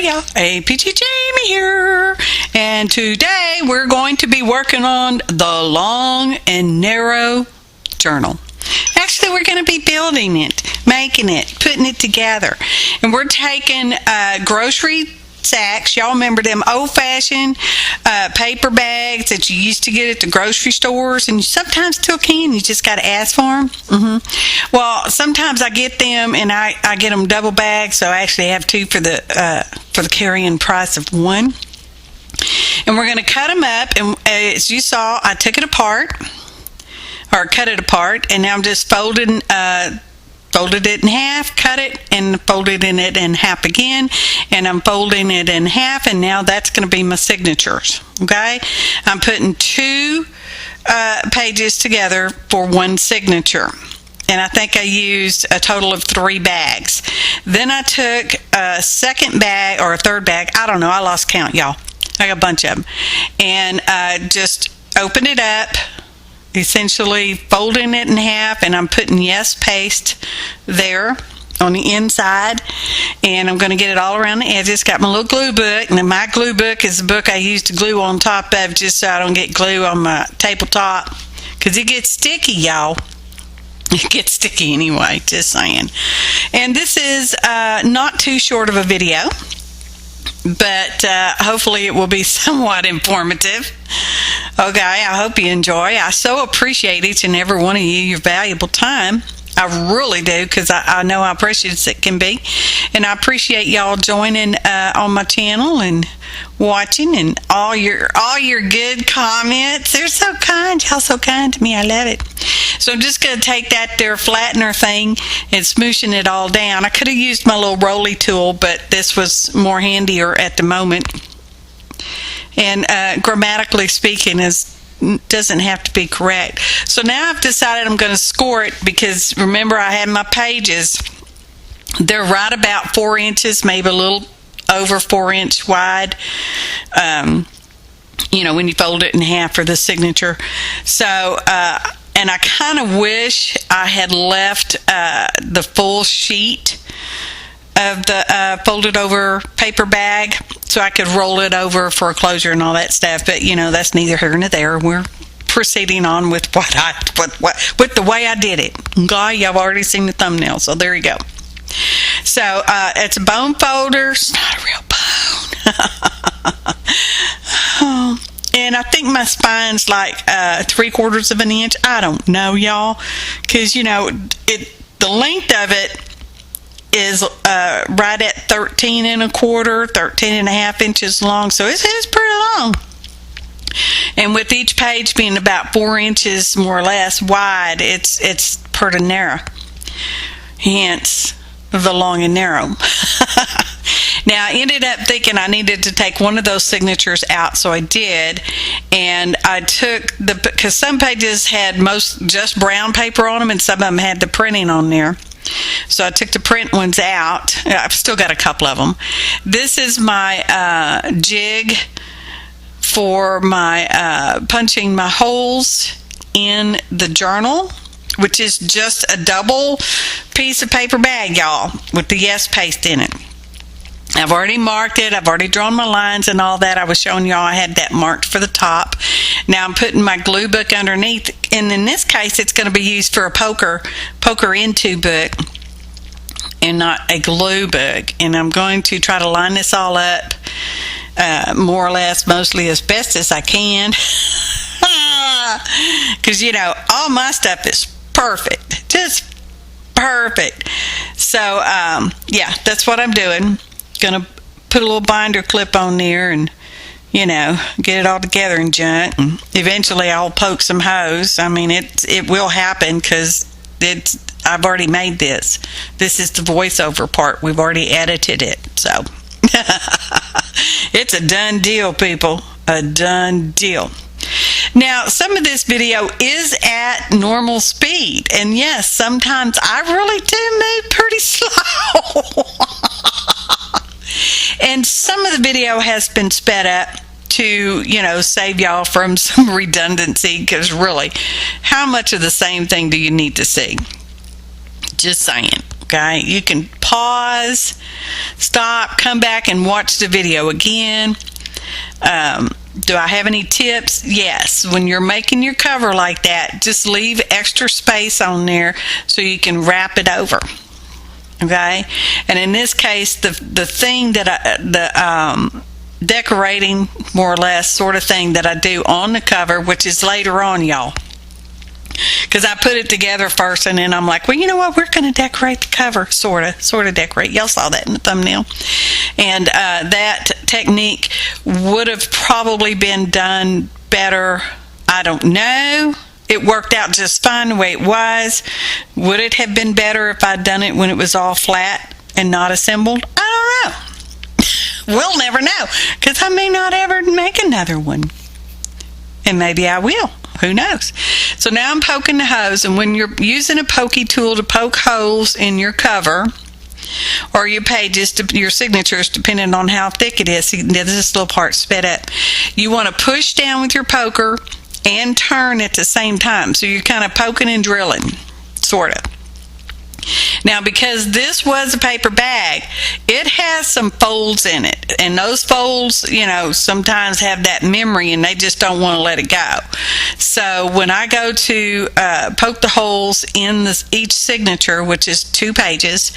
Hey y'all, APG Jamie here, and today we're going to be working on the long and narrow journal. Actually, we're going to be building it, making it, putting it together, and we're taking grocery sacks. Y'all remember them old-fashioned paper bags that you used to get at the grocery stores, and you sometimes still can. You just got to ask for them. Well, sometimes I get them, and I get them double bagged, so I actually have two for the carrying price of one. And we're going to cut them up, and as you saw, I took it apart, or cut it apart, and now I'm just folded it in half, cut it, and folded it in half again, and I'm folding it in half, and now that's going to be my signatures. Okay, I'm putting two pages together for one signature, and I think I used a total of 3 bags. Then I took a second bag or a third bag, I don't know, I lost count, y'all. I got a bunch of them, and just open it up, essentially folding it in half, and I'm putting yes paste there on the inside, and I'm going to get it all around the edges. Got my little glue book, and my glue book is the book I use to glue on top of, just so I don't get glue on my tabletop, because it gets sticky, y'all. It gets sticky anyway, just saying. And this is not too short of a video, but hopefully it will be somewhat informative. Okay, I hope you enjoy. I so appreciate each and every one of you, your valuable time. I really do, because I know how precious it can be. And I appreciate y'all joining on my channel and watching, and all your good comments. They're so kind. Y'all so kind to me. I love it. So I'm just going to take that there flattener thing and smooshing it all down. I could have used my little rolly tool, but this was more handier at the moment. And grammatically speaking, doesn't have to be correct. So now I've decided I'm going to score it, because remember I had my pages. They're right about 4 inches, maybe a little over 4 inch wide. You know, when you fold it in half for the signature. So, and I kind of wish I had left the full sheet of the folded over paper bag, so I could roll it over for a closure and all that stuff. But you know, that's neither here nor there. We're proceeding on with with the way I did it. Okay, y'all have already seen the thumbnail, so there you go. So it's a bone folder. It's not a real bone. Oh, and I think my spine's like 3/4 of an inch. I don't know, y'all, because you know the length of it is right at 13 and a half inches long, so it's pretty long. And with each page being about 4 inches more or less wide, it's pretty narrow. Hence the long and narrow. Now I ended up thinking I needed to take one of those signatures out, so I did, and I took because some pages had just brown paper on them, and some of them had the printing on there. So I took the print ones out. I've still got a couple of them. This is my jig for my punching my holes in the journal, which is just a double piece of paper bag, y'all, with the yes paste in it. I've already marked it. I've already drawn my lines and all that. I was showing y'all I had that marked for the top. Now I'm putting my glue book underneath, and in this case it's going to be used for a poker into book and not a glue book. And I'm going to try to line this all up more or less, mostly as best as I can, because you know all my stuff is perfect, just perfect. So yeah, that's what I'm doing. Gonna put a little binder clip on there, and you know, get it all together and junk, and eventually I'll poke some holes. I mean, it will happen, because I've already made this. This is the voiceover part. We've already edited it, so it's a done deal, people. A done deal. Now, some of this video is at normal speed, and yes, sometimes I really do move pretty slow. And some of the video has been sped up to, you know, save y'all from some redundancy, because really, how much of the same thing do you need to see? Just saying. Okay, you can pause, stop, come back and watch the video again. Do I have any tips? Yes. When you're making your cover like that, just leave extra space on there so you can wrap it over. Okay, and in this case, the thing that decorating, more or less, sort of thing that I do on the cover, which is later on, y'all, because I put it together first, and then I'm like, well, you know what, we're going to decorate the cover, sort of decorate. Y'all saw that in the thumbnail. And that technique would have probably been done better. I don't know. It worked out just fine the way it was. Would it have been better if I'd done it when it was all flat and not assembled? I don't know. We'll never know, because I may not ever make another one. And maybe I will. Who knows? So now I'm poking the hose, and when you're using a pokey tool to poke holes in your cover or your pages, your signatures, depending on how thick it is, see, this little part sped up, you want to push down with your poker and turn at the same time. So you're kind of poking and drilling, sort of. Now, because this was a paper bag, it has some folds in it, and those folds, you know, sometimes have that memory and they just don't want to let it go. So when I go to poke the holes in each signature, which is 2 pages,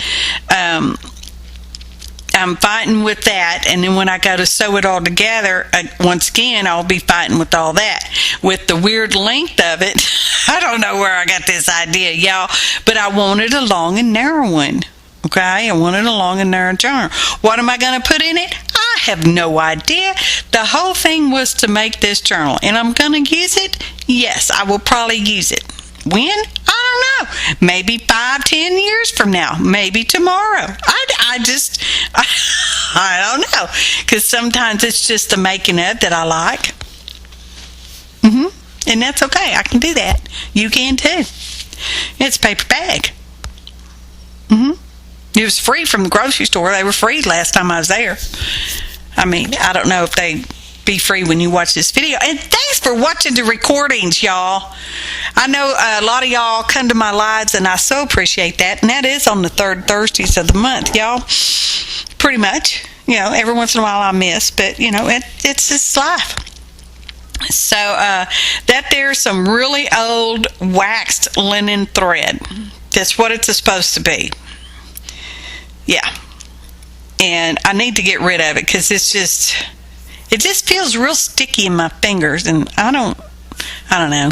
I'm fighting with that, and then when I go to sew it all together, once again, I'll be fighting with all that. With the weird length of it, I don't know where I got this idea, y'all, but I wanted a long and narrow one. Okay, I wanted a long and narrow journal. What am I going to put in it? I have no idea. The whole thing was to make this journal, and I'm going to use it. Yes, I will probably use it. When? I don't know. Maybe 5-10 years from now. Maybe tomorrow. I don't know. Because sometimes it's just the making of that I like. And that's okay. I can do that. You can too. It's a paper bag. It was free from the grocery store. They were free last time I was there. I mean, I don't know if they be free when you watch this video. And thanks for watching the recordings, y'all. I know a lot of y'all come to my lives, and I so appreciate that. And that is on the 3rd Thursdays of the month, y'all. Pretty much. You know, every once in a while I miss, but, you know, it's just life. So that there's some really old waxed linen thread. That's what it's supposed to be. Yeah. And I need to get rid of it because it just feels real sticky in my fingers, and I don't know.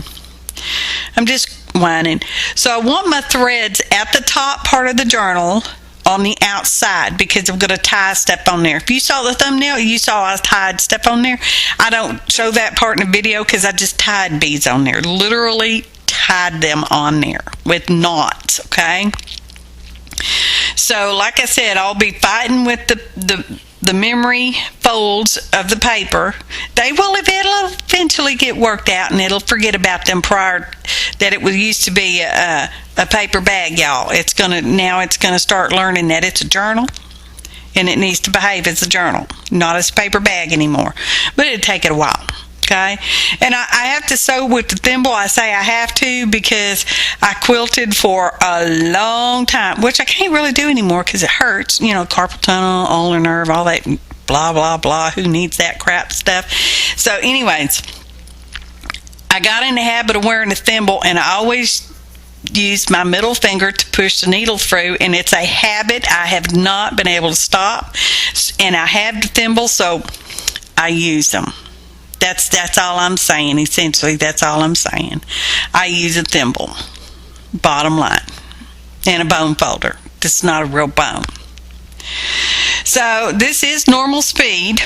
I'm just whining. So I want my threads at the top part of the journal on the outside, because I'm going to tie stuff on there. If you saw the thumbnail, you saw I tied stuff on there. I don't show that part in the video because I just tied beads on there. Literally tied them on there with knots, okay? So like I said, I'll be fighting with the memory folds of the paper. It'll eventually get worked out, and it'll forget about them prior that it was used to be a paper bag, y'all. Now it's gonna start learning that it's a journal, and it needs to behave as a journal, not as a paper bag anymore. But it'll take it a while. Okay, and I have to sew with the thimble. I say I have to because I quilted for a long time, which I can't really do anymore because it hurts. You know, carpal tunnel, ulnar nerve, all that blah, blah, blah. Who needs that crap stuff? So anyways, I got in the habit of wearing a thimble, and I always use my middle finger to push the needle through, and it's a habit I have not been able to stop. And I have the thimble, so I use them. That's all I'm saying. Essentially, that's all I'm saying. I use a thimble, bottom line, and a bone folder. This is not a real bone. So this is normal speed,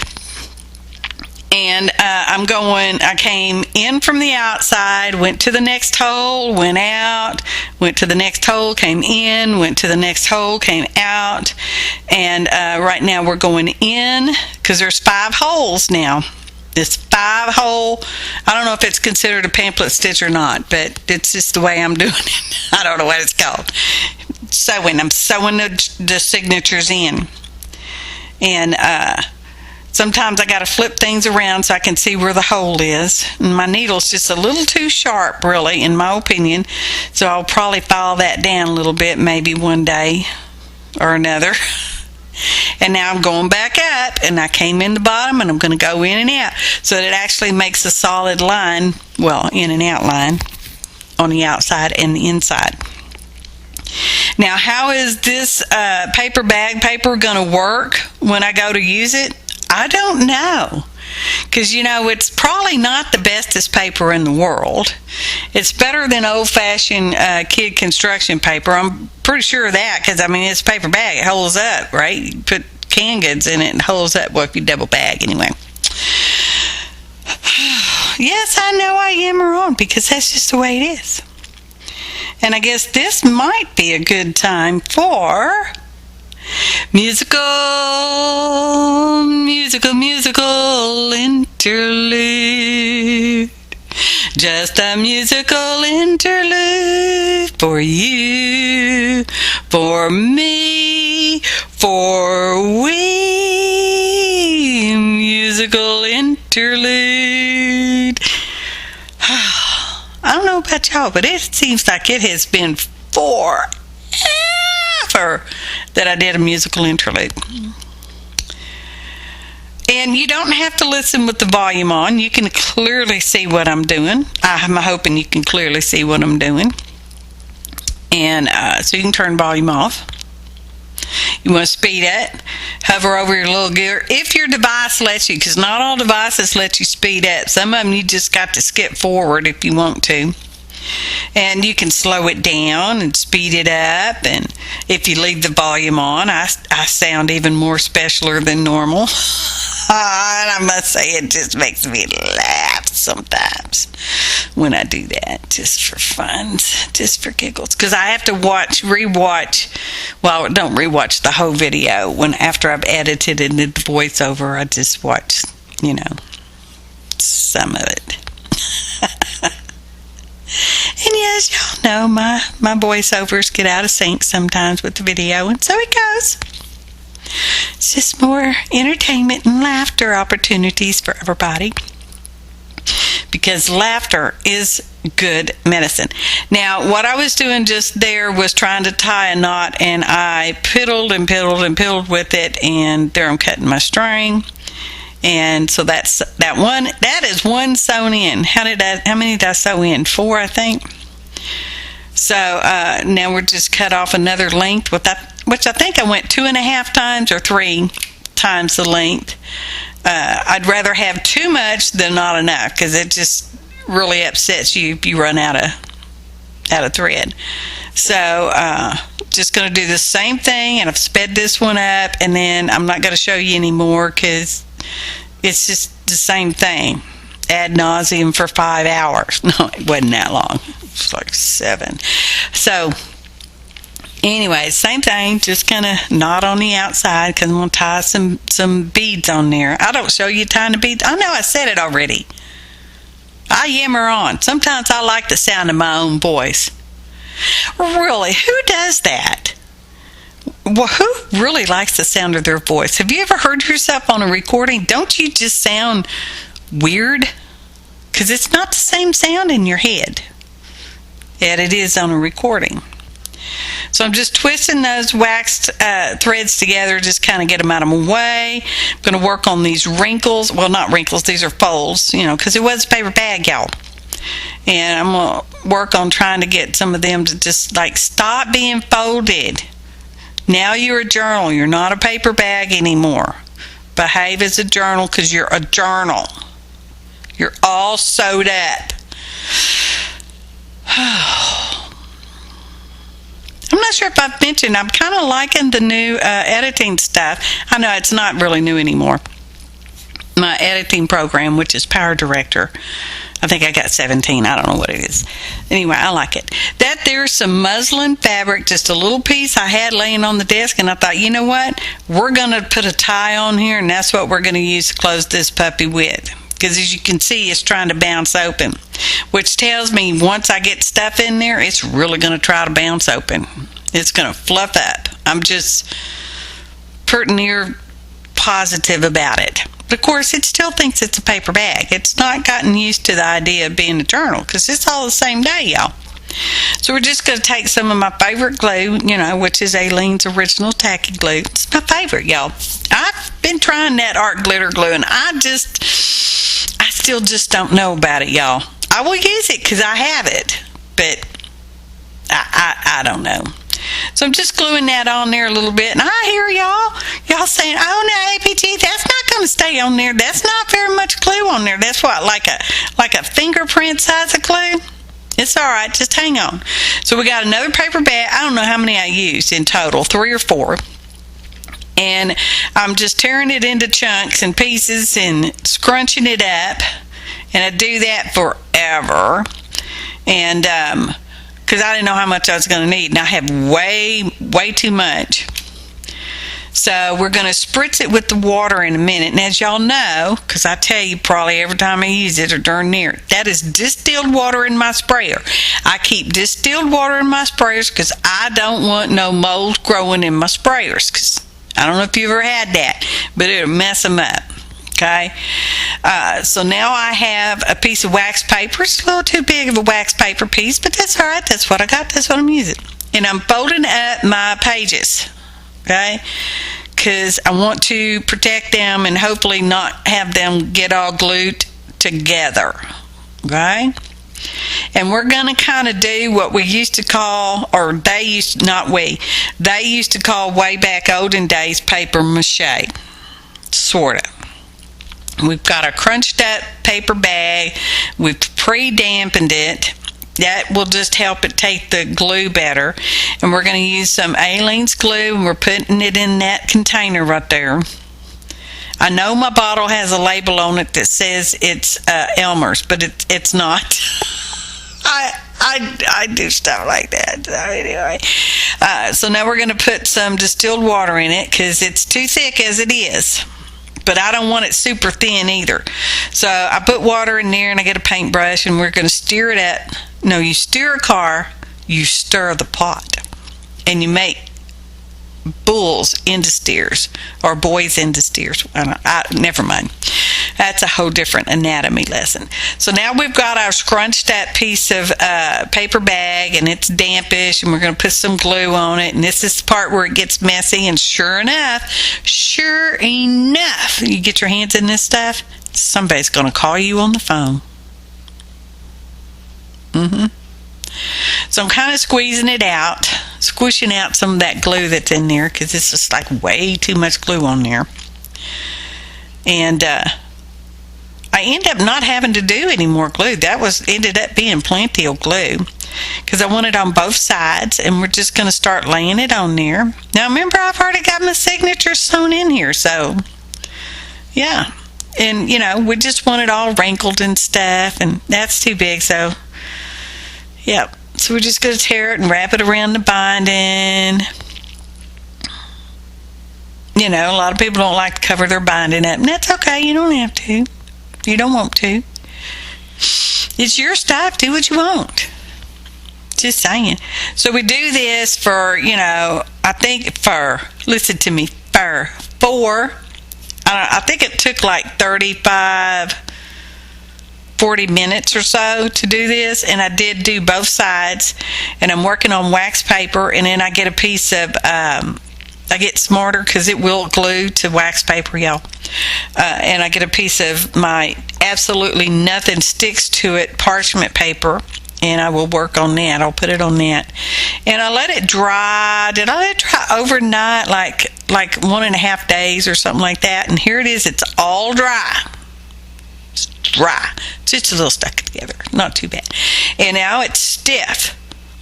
and I came in from the outside, went to the next hole, went out, went to the next hole, came in, went to the next hole, came out, and right now we're going in because there's 5 holes now. This 5-hole, I don't know if it's considered a pamphlet stitch or not, but it's just the way I'm doing it. I don't know what it's called. I'm sewing the signatures in. And sometimes I got to flip things around so I can see where the hole is. And my needle's just a little too sharp, really, in my opinion. So I'll probably file that down a little bit maybe one day. or another. And now I'm going back up, and I came in the bottom, and I'm going to go in and out so that it actually makes a solid line, well, in and out line on the outside and the inside. Now, how is this paper bag paper going to work when I go to use it? I don't know, because it's probably not the bestest paper in the world. It's better than old-fashioned kid construction paper. I'm pretty sure of that, because it's a paper bag. It holds up, right? You put canned goods in it and holds up. Well, if you double bag anyway. Yes, I know I am wrong, because that's just the way it is. And I guess this might be a good time for musical interlude. Just a musical interlude for you, for me, for we. Musical interlude. I don't know about y'all, but it seems like it has been forever that I did a musical interlude. And you don't have to listen with the volume on. You can clearly see what I'm doing. I'm hoping you can clearly see what I'm doing. And so you can turn volume off. You want to speed it, hover over your little gear. If your device lets you, because not all devices let you speed up. Some of them you just got to skip forward if you want to. And you can slow it down and speed it up. And if you leave the volume on, I sound even more specialer than normal. And I must say, it just makes me laugh sometimes when I do that, just for fun, just for giggles. Because I have to rewatch. Well, don't rewatch the whole video. After I've edited and did the voiceover, I just watch, some of it. And yes, y'all know my voiceovers get out of sync sometimes with the video, and so it goes. It's just more entertainment and laughter opportunities for everybody, because laughter is good medicine. Now, what I was doing just there was trying to tie a knot, and I piddled and piddled and piddled with it, and there I'm cutting my string. And so that's that one. That is one sewn in. How many did I sew in? 4, I think. So now we're just cut off another length with that, which I think I went 2.5 times or 3 times the length. I'd rather have too much than not enough, because it just really upsets you if you run out of thread. So just going to do the same thing, and I've sped this one up, and then I'm not going to show you anymore because it's just the same thing ad nauseum for 5 hours. No, it wasn't that long. It's like 7. So anyway, same thing, just kind of knot on the outside, because I'm going to tie some beads on there. I don't show you tying the beads. I know I said it already. I yammer on. Sometimes I like the sound of my own voice. Really, who does that? Well, who really likes the sound of their voice? Have you ever heard yourself on a recording? Don't you just sound weird? Because it's not the same sound in your head that it is on a recording. So I'm just twisting those waxed threads together, just kind of get them out of my way. I'm going to work on these wrinkles. Well, not wrinkles, these are folds, because it was a paper bag, y'all. And I'm going to work on trying to get some of them to just stop being folded. Now you're a journal. You're not a paper bag anymore. Behave as a journal, because you're a journal. You're all sewed up. I'm not sure if I've mentioned, I'm kind of liking the new editing stuff. I know it's not really new anymore. My editing program, which is PowerDirector. I think I got 17. I don't know what it is. Anyway, I like it. That there's some muslin fabric, just a little piece I had laying on the desk, and I thought, you know what? We're going to put a tie on here, and that's what we're going to use to close this puppy with. Because as you can see, it's trying to bounce open, which tells me once I get stuff in there, it's really going to try to bounce open. It's going to fluff up. I'm just pretty near positive about it. But of course, it still thinks it's a paper bag. It's not gotten used to the idea of being a journal, because it's all the same day, y'all. So we're just going to take some of my favorite glue, which is Alene's original tacky glue. It's my favorite, y'all. I've been trying that art glitter glue, and I still just don't know about it, y'all. I will use it because I have it, but I don't know. So I'm just gluing that on there a little bit, and I hear y'all saying, "Oh no, APG, that's not going to stay on there. That's not very much glue on there. That's what, like a fingerprint size of glue." It's all right, just hang on. So we got another paper bag. I don't know how many I used in total, 3 or 4. And I'm just tearing it into chunks and pieces and scrunching it up. And I do that forever. And because I didn't know how much I was going to need, and I have way too much. So we're going to spritz it with the water in a minute. And as y'all know, because I tell you probably every time I use it or darn near it, that is distilled water in my sprayer. I keep distilled water in my sprayers because I don't want no mold growing in my sprayers. Because I don't know if you ever had that, but it'll mess them up. Okay, so now I have a piece of wax paper. It's a little too big of a wax paper piece, but that's all right. That's what I got. That's what I'm using. And I'm folding up my pages. Okay, because I want to protect them and hopefully not have them get all glued together. Okay, and we're going to kind of do what we used to call, or they used to call way back olden days paper mache, sort of. We've got our crunched up paper bag. We've pre-dampened it. That will just help it take the glue better. And we're going to use some Alene's glue, and we're putting it in that container right there. I know my bottle has a label on it that says it's Elmer's, but it's not. I do stuff like that. So anyway, so now we're going to put some distilled water in it because it's too thick as it is. But I don't want it super thin either. So I put water in there, and I get a paintbrush, and we're going to stir it up. No, you steer a car, you stir the pot. And you make bulls into steers, or boys into steers. Never mind. That's a whole different anatomy lesson. So now we've got our scrunched up piece of paper bag, and it's dampish, and we're going to put some glue on it. And this is the part where it gets messy, and sure enough, you get your hands in this stuff, somebody's going to call you on the phone. So I'm kind of squeezing it out, squishing out some of that glue that's in there, because it's just like way too much glue on there. And I end up not having to do any more glue. That ended up being plenty of glue, because I want it on both sides, and we're just going to start laying it on there. Now remember, I've already got my signature sewn in here, so yeah. And we just want it all wrinkled and stuff, and that's too big, so yeah. So we're just going to tear it and wrap it around the binding. A lot of people don't like to cover their binding up, and that's okay. You don't have to. You don't want to. It's your stuff. Do what you want. Just saying. So we do this for, I think listen to me, I think it took like 40 minutes or so to do this, and I did do both sides, and I'm working on wax paper, and then I get a piece of I get smarter because it will glue to wax paper, y'all, and I get a piece of my absolutely nothing sticks to it parchment paper, and I will work on that. I'll put it on that, and I let it dry. Did I let it dry overnight, like 1.5 days or something like that? And here it is. It's all dry. Dry, just a little stuck together, not too bad. And now it's stiff,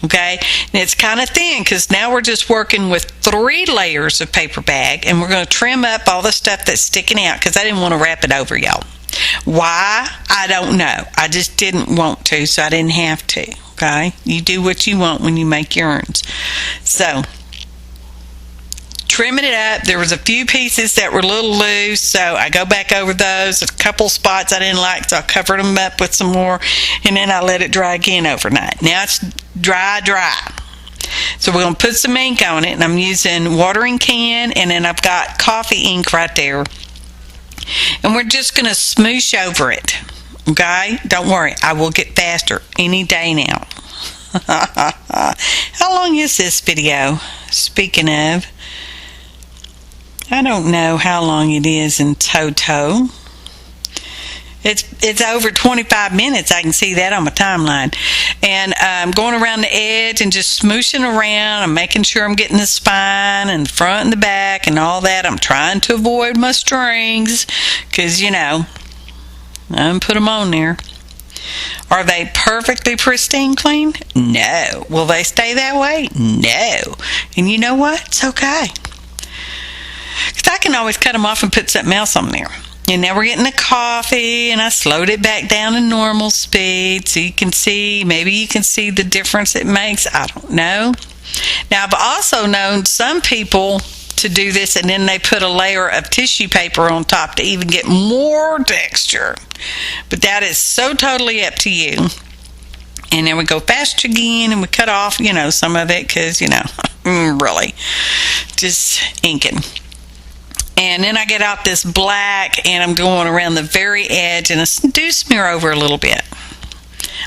okay, and it's kind of thin, because now we're just working with 3 layers of paper bag, and we're going to trim up all the stuff that's sticking out, because I didn't want to wrap it over, y'all. Why? I don't know. I just didn't want to, so I didn't have to. Okay, you do what you want when you make yarns. So trimming it up, there was a few pieces that were a little loose, so I go back over those. A couple spots I didn't like, so I covered them up with some more, and then I let it dry again overnight. Now it's dry. So we're going to put some ink on it, and I'm using watering can, and then I've got coffee ink right there, and we're just going to smoosh over it. Okay, don't worry, I will get faster any day now. How long is this video? Speaking of, I don't know how long it is in total. It's over 25 minutes. I can see that on my timeline. And I'm going around the edge and just smooshing around. I'm making sure I'm getting the spine and the front and the back and all that. I'm trying to avoid my strings because, you know, I didn't put them on there. Are they perfectly pristine clean? No. Will they stay that way? No. And you know what? It's okay. Because I can always cut them off and put something else on there. And now we're getting the coffee, and I slowed it back down to normal speed so you can see, maybe you can see the difference it makes. I don't know. Now, I've also known some people to do this, and then they put a layer of tissue paper on top to even get more texture. But that is so totally up to you. And then we go faster again, and we cut off, you know, some of it because, you know, really, just inking. And then I get out this black, and I'm going around the very edge, and I do smear over a little bit.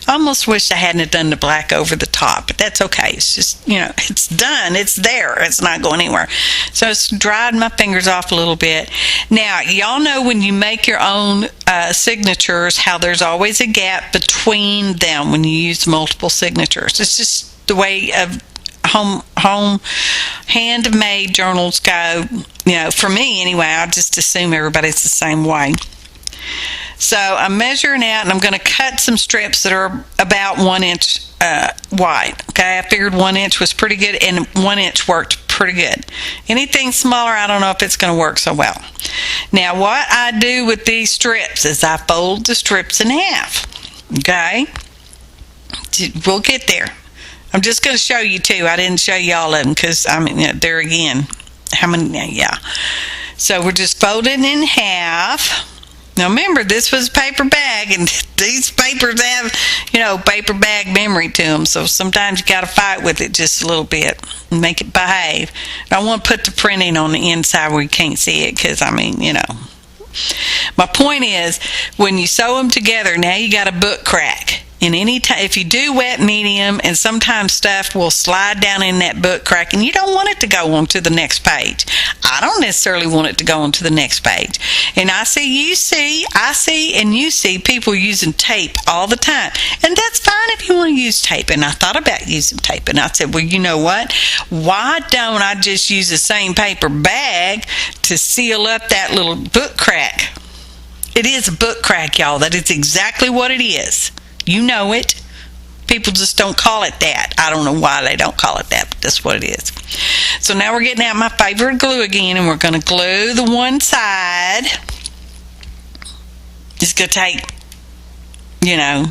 I almost wish I hadn't done the black over the top, but that's okay. It's just, you know, it's done. It's there. It's not going anywhere. So it's dried my fingers off a little bit. Now, y'all know when you make your own signatures, how there's always a gap between them when you use multiple signatures. It's just the way of home handmade journals go. You know, for me anyway, I just assume everybody's the same way. So I'm measuring out, and I'm going to cut some strips that are about 1 inch wide. Okay, I figured 1 inch was pretty good, and 1 inch worked pretty good. Anything smaller, I don't know if it's going to work so well. Now, what I do with these strips is I fold the strips in half. Okay, we'll get there. I'm just going to show you two. I didn't show you all of them because, I mean, there again, how many? Yeah. So we're just folding in half. Now remember, this was a paper bag, and these papers have, you know, paper bag memory to them. So sometimes you got to fight with it just a little bit and make it behave. I don't want to put the printing on the inside where you can't see it because, I mean, you know. My point is, when you sew them together, now you got a book crack. And if you do wet medium, and sometimes stuff will slide down in that book crack, and you don't want it to go on to the next page. I don't necessarily want it to go on to the next page. And I see, and you see people using tape all the time. And that's fine if you want to use tape. And I thought about using tape, and I said, well, you know what? Why don't I just use the same paper bag to seal up that little book crack? It is a book crack, y'all. That is exactly what it is. You know it. People just don't call it that. I don't know why they don't call it that, but that's what it is. So now we're getting out my favorite glue again, and we're going to glue the one side. It's going to take, you know,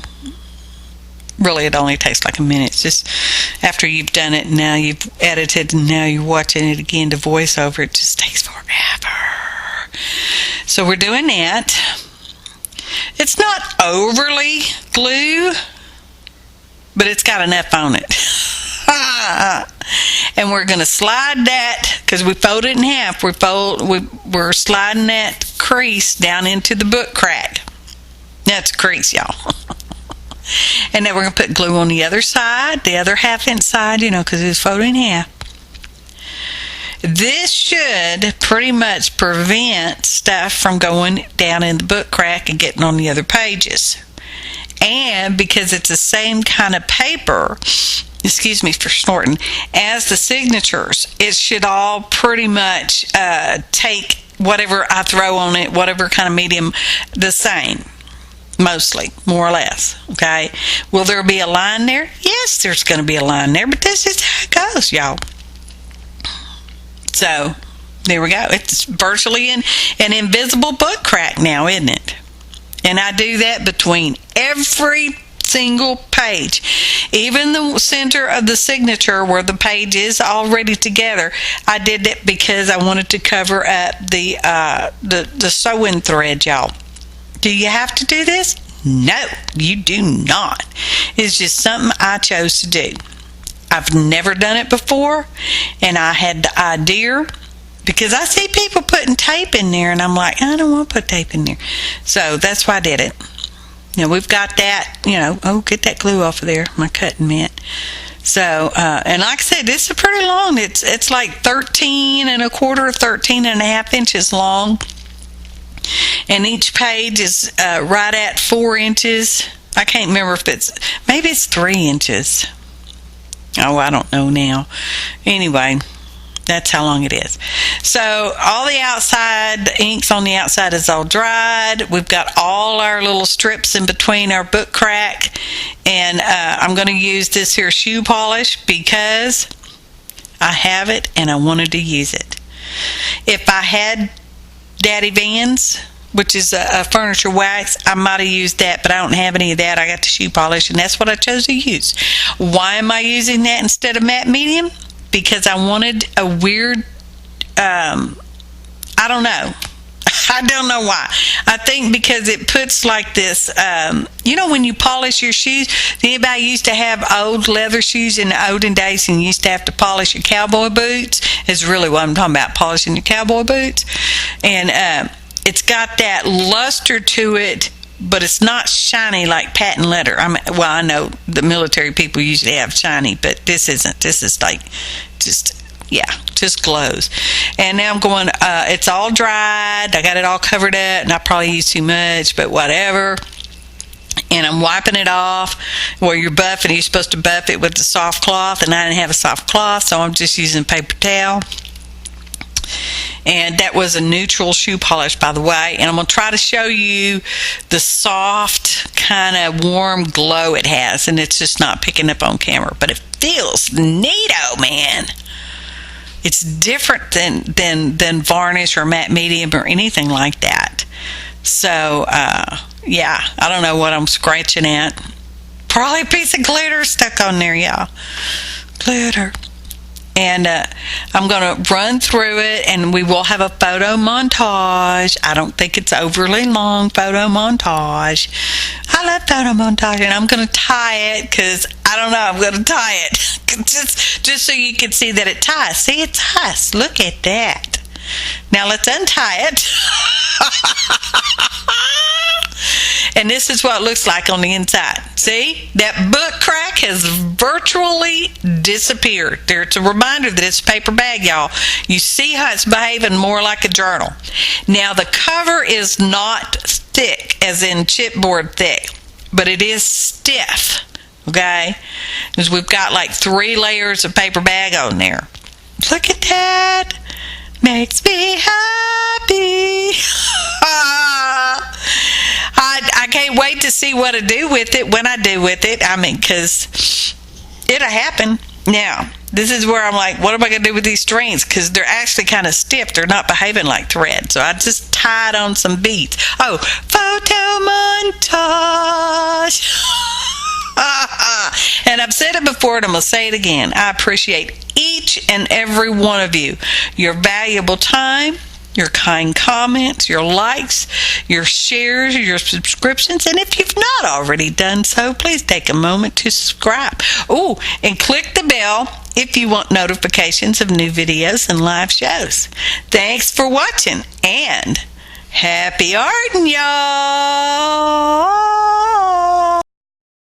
really it only takes like a minute. It's just after you've done it, and now you've edited, and now you're watching it again to voice over, it just takes forever. So we're doing that. It's not overly glue, but it's got enough on it. And we're going to slide that, because we fold it in half, we're sliding that crease down into the book crack. That's a crease, y'all. And then we're going to put glue on the other side, the other half-inch side, you know, because it's folded in half. This should pretty much prevent stuff from going down in the book crack and getting on the other pages. And because it's the same kind of paper, excuse me for snorting, as the signatures, it should all pretty much take whatever I throw on it, whatever kind of medium, the same. Mostly, more or less, okay? Will there be a line there? Yes, there's going to be a line there, but this is how it goes, y'all. So, there we go. It's virtually an invisible book crack now, isn't it? And I do that between every single page. Even the center of the signature where the page is already together, I did it because I wanted to cover up the sewing thread, y'all. Do you have to do this? No, you do not. It's just something I chose to do. I've never done it before, and I had the idea because I see people putting tape in there, and I'm like, I don't want to put tape in there. So that's why I did it. we've got that, oh, get that glue off of there, my cutting mitt. So, and like I said, this is pretty long. It's like 13 and a quarter, 13 and a half inches long. And each page is right at 4 inches. I can't remember if maybe it's 3 inches. Oh, I don't know now. Anyway, that's how long it is. So all the outside, the inks on the outside is all dried. We've got all our little strips in between our book crack. And I'm going to use this here shoe polish because I have it and I wanted to use it. If I had Daddy Vans, which is a furniture wax, I might have used that, but I don't have any of that. I got the shoe polish, and that's what I chose to use. Why am I using that instead of matte medium? Because I wanted a weird, I don't know. I don't know why. I think because it puts like this, when you polish your shoes, anybody used to have old leather shoes in the olden days and you used to have to polish your cowboy boots, is really what I'm talking about, polishing your cowboy boots. And it's got that luster to it, but it's not shiny like patent leather. I know the military people usually have shiny, but this isn't. This is like just glows. And now I'm going, it's all dried. I got it all covered up, and I probably used too much, but whatever. And I'm wiping it off. Where you're buffing, you're supposed to buff it with the soft cloth, and I didn't have a soft cloth, so I'm just using paper towel. And that was a neutral shoe polish, by the way. And I'm going to try to show you the soft, kind of warm glow it has. And it's just not picking up on camera. But it feels neato, man. It's different than varnish or matte medium or anything like that. So, yeah, I don't know what I'm scratching at. Probably a piece of glitter stuck on there, y'all. Glitter. And I'm going to run through it, and we will have a photo montage. I don't think it's overly long photo montage. I love photo montage, and I'm going to tie it because, I don't know, I'm going to tie it. just so you can see that it ties. See, it ties. Look at that. Now let's untie it. And this is what it looks like on the inside. See? That book crack has virtually disappeared. It's a reminder that it's a paper bag, y'all. You see how it's behaving more like a journal. Now, the cover is not thick, as in chipboard thick, but it is stiff, okay? Because we've got like 3 layers of paper bag on there. Look at that. Makes me happy. I can't wait to see what I do with it when I do with it. I mean, because it'll happen. Now, this is where I'm like, what am I going to do with these strings? Because they're actually kind of stiff. They're not behaving like thread. So I just tied on some beads. Oh, photo montage. And I've said it before, and I'm going to say it again. I appreciate each and every one of you. Your valuable time, your kind comments, your likes, your shares, your subscriptions. And if you've not already done so, please take a moment to subscribe. Oh, and click the bell if you want notifications of new videos and live shows. Thanks for watching, and happy arting, y'all!